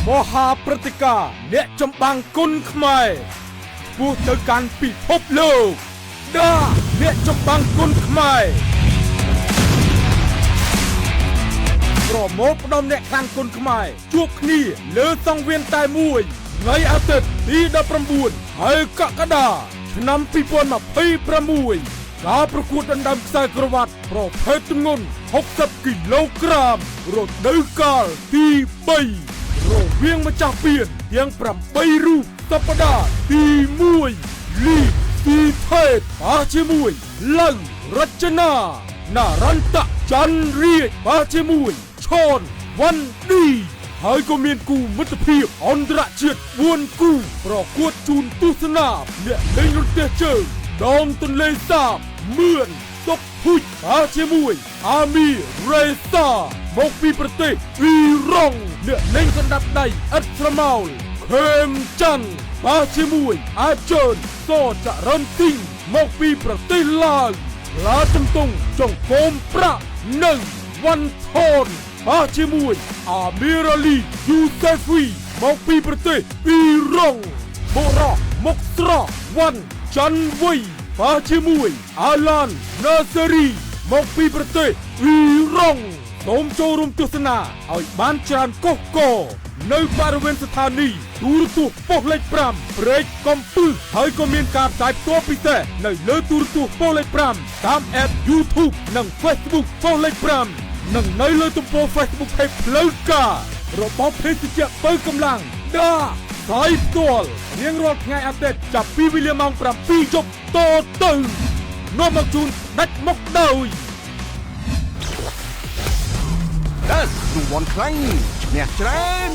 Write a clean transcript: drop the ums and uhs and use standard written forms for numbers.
មហាព្រឹត្តិការណ៍អ្នកចម្បាំងគុណខ្មែរពោះទៅកាន់ពិភពលោកដាអ្នកចម្បាំងគុណខ្មែរប្រមូលផ្ដុំអ្នកខាងគុណខ្មែរជួបគ្នាលើសង្វៀនតែមួយថ្ងៃអាទិត្យទី19ហើយកក្កដាឆ្នាំ2026ការប្រកួតដណ្ដើមខ្សែក្រវ៉ាត់ប្រភេទទម្ងន់60គីឡូក្រាមរដូវកាលទី3រវាងម្ចាស់ពានទាំង8រូបសប្តាហ៍ទី1លីទីថេតប៉ះជាមួយឡៅរចនាណារន្តច័ន្ទរាជប៉ះជាមួយឈនវ៉ាន់ឌីហើយក៏មានគូមិត្តភាពអន្តរជាតិ4គូប្រកួតជូនទស្សនាអ្នកលេងរទេះជើងដងទន្លេសាបមឿនសុកភុជប៉ះជាមួយអាមីរេសាមកពីប្រទេសអ៊ីរ៉ង់អ្នកលេងកណ្ដាប់ដៃឥតស្រមោលខេមច័ន្ទប៉ះជាមួយអាចើនសចរន្តទីងមកពីប្រទេសឡាវឡាចំតុងចង្គមប្រាក់នៅវ៉ាន់ថនប៉ះជាមួយអាមីរ៉ាលីយូសេហ្វីមកពីប្រទេសអ៊ីរ៉ង់បុរសមកស្រស់វ៉ាន់ច័ន្ទវៃប៉ះជាមួយអាឡានណាសេរីមកពីប្រទេសអ៊ីរ៉ង់សូមចូលរួមទស្សនាឲ្យបានច្រើនកុះកនៅបរិវេណស្ថានីយ៍ទូរទស្សន៍ប៉ុស្តិ៍លេខ5ព្រែកកំពឹសហើយក៏មានការផ្សាយផ្ទាល់ពិសេសនៅលើទូរទស្សន៍ប៉ុស្តិ៍លេខ5តាម App YouTube និង Facebook ប៉ុស្តិ៍លេខ5និងនៅលើទំព័រ Facebook Page ផ្លូវការរបស់ភេសជ្ជៈបើកម្លាំងដាផ្សាយផ្ទាល់រៀងរាល់ថ្ងៃអាទិត្យចាប់ពីវេលាម៉ោង7យប់តទៅនាំមកជូនដាច់មុខដោយ Das រង្វាន់ខ្លាំងឈ្នះច្រើន